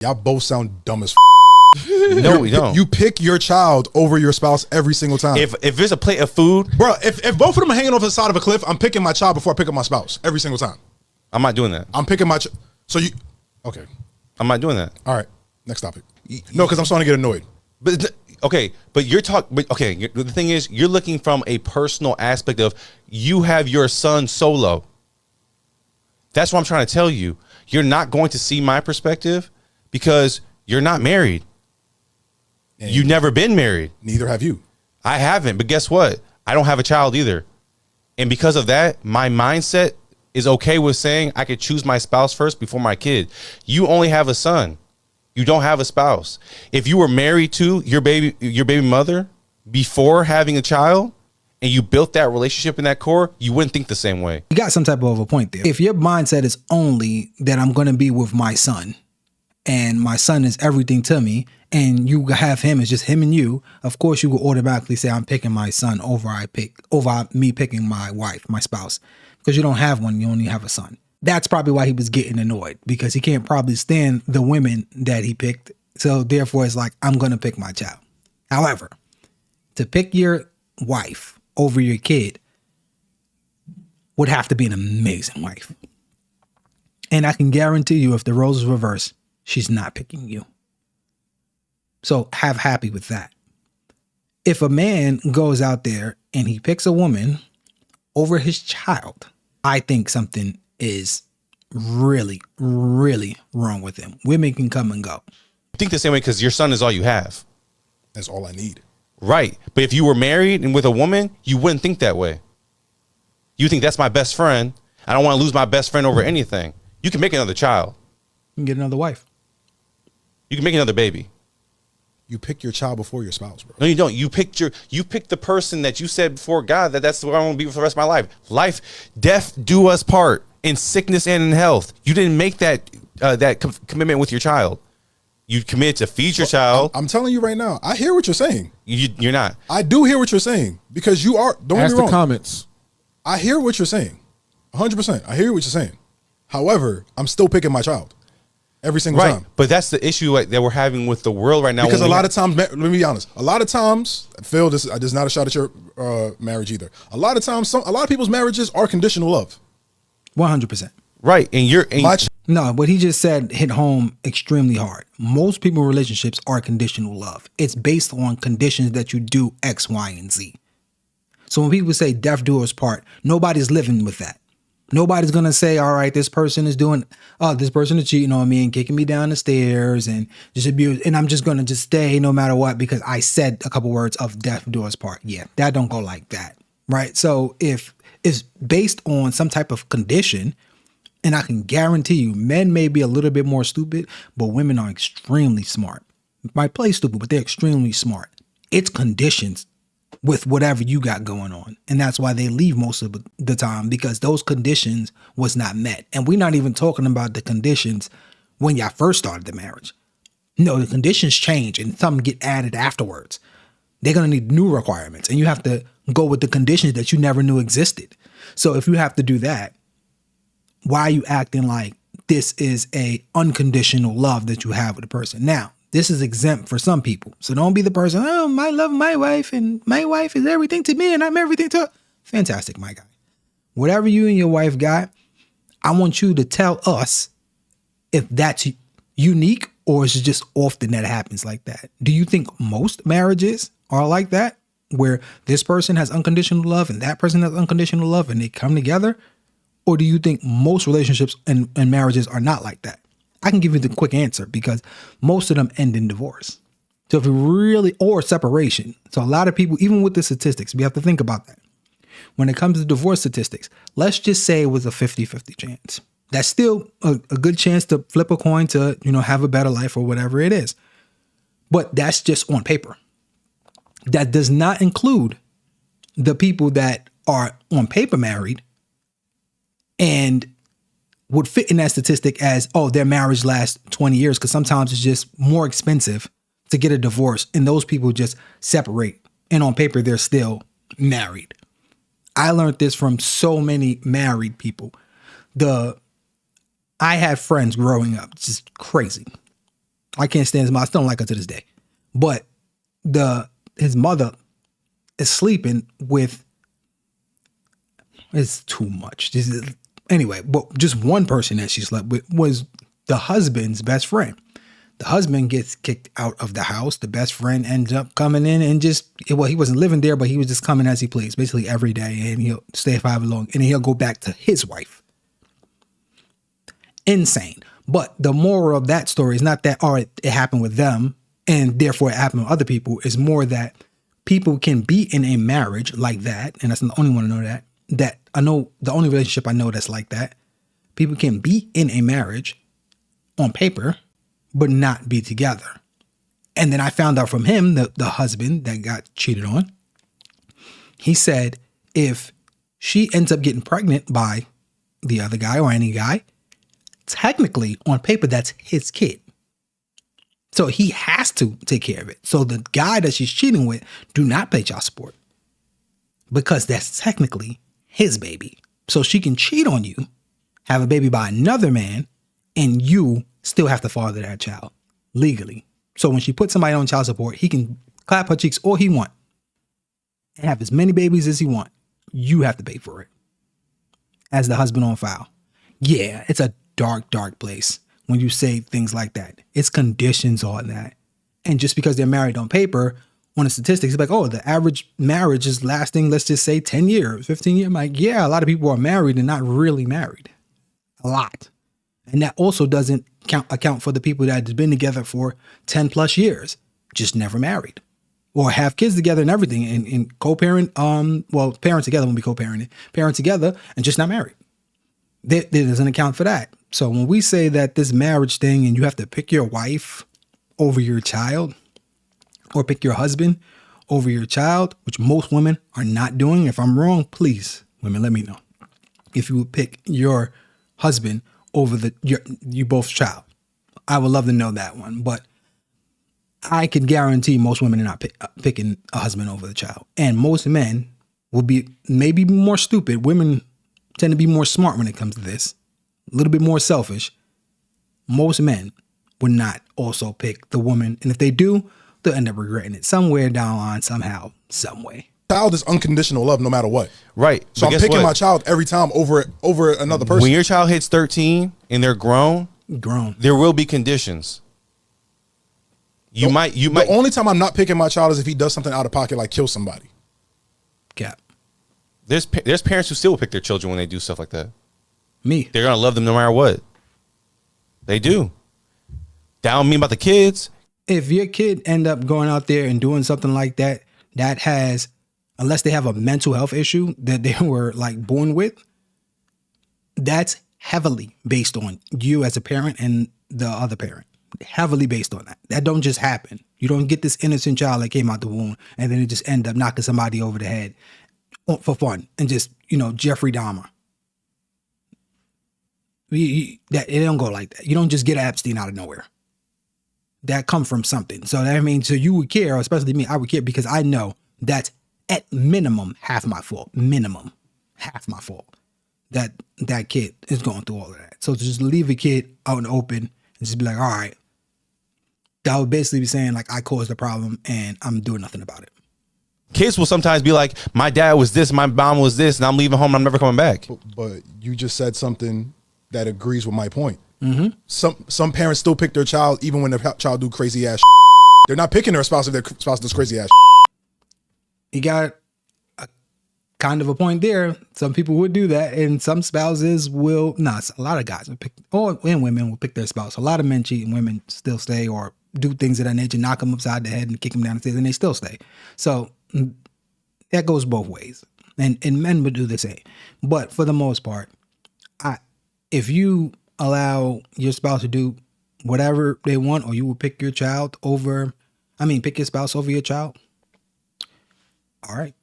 Y'all both sound dumb as No, we don't. You pick your child over your spouse every single time. If there's a plate of food, bro, if both of them are hanging off the side of a cliff, I'm picking my child before I pick up my spouse every single time. I'm not doing that. I'm picking my okay. I'm not doing that. All right, next topic. No, because I'm starting to get annoyed. But okay, but you're talking. Okay, the thing is, you're looking from a personal aspect of you have your son solo. That's what I'm trying to tell you. You're not going to see my perspective because you're not married. And you've never been married. Neither have you. I haven't, but guess what? I don't have a child either. And because of that, my mindset is okay with saying I could choose my spouse first before my kid. You only have a son. You don't have a spouse. If you were married to your baby mother before having a child and you built that relationship in that core, you wouldn't think the same way. You got some type of a point there. If your mindset is only that I'm going to be with my son and my son is everything to me and you have him as just him and you, of course you will automatically say I'm picking my son over me picking my wife, my spouse, because you don't have one. You only have a son. That's probably why he was getting annoyed, because he can't probably stand the women that he picked. So therefore it's like, I'm going to pick my child. However, to pick your wife over your kid would have to be an amazing wife. And I can guarantee you, if the roles is reversed, she's not picking you. So have happy with that. If a man goes out there and he picks a woman over his child, I think something is really, really wrong with him. Women can come and go. I think the same way because your son is all you have. That's all I need. Right. But if you were married and with a woman, you wouldn't think that way. You think that's my best friend. I don't want to lose my best friend over anything. You can make another child. You can get another wife. You can make another baby. You pick your child before your spouse, bro. No, you don't. You picked the person that you said before God that's what I want to be for the rest of my life. Life, death, do us part, in sickness and in health. You didn't make that commitment with your child. You committed to feed your child. I'm telling you right now, I hear what you're saying. You're not. I do hear what you're saying, because you are. Don't get me wrong. Ask the comments. I hear what you're saying. 100%. I hear what you're saying. However, I'm still picking my child every single time. But that's the issue that we're having with the world right now. Because a lot of times, let me be honest, a lot of times, Phil, this is not a shot at your marriage either. A lot of times, a lot of people's marriages are conditional love. 100%. Right. And no, what he just said hit home extremely hard. Most people in relationships are conditional love. It's based on conditions that you do X, Y, and Z. So when people say death do us part, nobody's living with that. Nobody's going to say, all right, this person is cheating on me and kicking me down the stairs and just abuse. And I'm just going to just stay no matter what, because I said a couple words of death do us part. Yeah, that don't go like that. Right. So if it's based on some type of condition, and I can guarantee you, men may be a little bit more stupid, but women are extremely smart. Might play stupid, but they're extremely smart. It's conditions with whatever you got going on. And that's why they leave most of the time, because those conditions was not met. And we're not even talking about the conditions when y'all first started the marriage. No, the conditions change and some get added afterwards. They're going to need new requirements, and you have to go with the conditions that you never knew existed. So if you have to do that, why are you acting like this is a unconditional love that you have with a person? Now, this is exempt for some people. So don't be the person, oh, I love my wife and my wife is everything to me and I'm everything to her. Fantastic, my guy. Whatever you and your wife got, I want you to tell us if that's unique or is it just often that happens like that. Do you think most marriages are like that, where this person has unconditional love and that person has unconditional love and they come together? Or do you think most relationships and marriages are not like that? I can give you the quick answer, because most of them end in divorce. So if you really, or separation. So a lot of people, even with the statistics, we have to think about that. When it comes to divorce statistics, let's just say it was a 50-50 chance. That's still a good chance to flip a coin to, have a better life or whatever it is. But that's just on paper. That does not include the people that are on paper married and would fit in that statistic as, oh, their marriage lasts 20 years, because sometimes it's just more expensive to get a divorce and those people just separate. And on paper, they're still married. I learned this from so many married people. I had friends growing up, just crazy. I can't stand his mom. I still don't like her to this day. But his mother is sleeping with, it's too much. Anyway, but just one person that she slept with was the husband's best friend. The husband gets kicked out of the house. The best friend ends up coming in and he wasn't living there, but he was just coming as he pleased, basically every day, and he'll stay for however long, and then he'll go back to his wife. Insane. But the moral of that story is not that, all right, it happened with them, and therefore it happened with other people. It's more that people can be in a marriage like that, and that's the only one to know that I know, the only relationship I know that's like that. People can be in a marriage on paper, but not be together. And then I found out from him, the husband that got cheated on, he said if she ends up getting pregnant by the other guy or any guy, technically on paper, that's his kid. So he has to take care of it. So the guy that she's cheating with do not pay child support because that's technically his baby. So she can cheat on you, have a baby by another man, and you still have to father that child legally. So when she puts somebody on child support, he can clap her cheeks all he want and have as many babies as he want. You have to pay for it as the husband on file. Yeah, it's a dark, dark place when you say things like that. It's conditions on that. And just because they're married on paper, on the statistics, it's like, oh, the average marriage is lasting, let's just say 10 years, 15 years. I'm like, yeah, a lot of people are married and not really married. A lot. And that also doesn't account for the people that have been together for 10 plus years, just never married, or have kids together and everything, and co-parent, parents together won't be co-parenting, parents together and just not married. That doesn't account for that. So when we say that this marriage thing and you have to pick your wife over your child or pick your husband over your child, which most women are not doing. If I'm wrong, please, women, let me know. If you would pick your husband over you both child, I would love to know that one. But I can guarantee most women are not picking a husband over the child. And most men will be maybe more stupid. Women tend to be more smart when it comes to this, a little bit more selfish. Most men would not also pick the woman. And if they do, they'll end up regretting it somewhere down the line, somehow, some way. Child is unconditional love no matter what. Right. So I'm picking my child every time over another person. When your child hits 13 and they're grown, there will be conditions. The only time I'm not picking my child is if he does something out of pocket, like kill somebody. Cap. There's parents who still pick their children when they do stuff like that. Me. They're gonna love them no matter what. They do. That don't mean about the kids. If your kid end up going out there and doing something like that, that has, unless they have a mental health issue that they were like born with, that's heavily based on you as a parent and the other parent. Heavily based on that. That don't just happen. You don't get this innocent child that came out the womb and then it just end up knocking somebody over the head for fun and just, Jeffrey Dahmer. It don't go like that. You don't just get Epstein out of nowhere. That come from something. So that means, so you would care, especially me, I would care because I know that's at minimum half my fault. Minimum half my fault. That kid is going through all of that. So to just leave a kid out in the open and just be like, all right, that would basically be saying like I caused the problem and I'm doing nothing about it. Kids will sometimes be like, my dad was this, my mom was this, and I'm leaving home and I'm never coming back. But you just said something that agrees with my point. Mm-hmm. Some parents still pick their child even when their child do crazy ass. They're not picking their spouse if their spouse does crazy ass. You got a kind of a point there. Some people would do that, and some spouses will. A lot of guys will pick, and women will pick their spouse. A lot of men cheat, and women still stay or do things of that nature, knock them upside the head and kick them down the stairs, and they still stay. So that goes both ways, and men would do the same. But for the most part, if you allow your spouse to do whatever they want, or you will pick your spouse over your child, all right.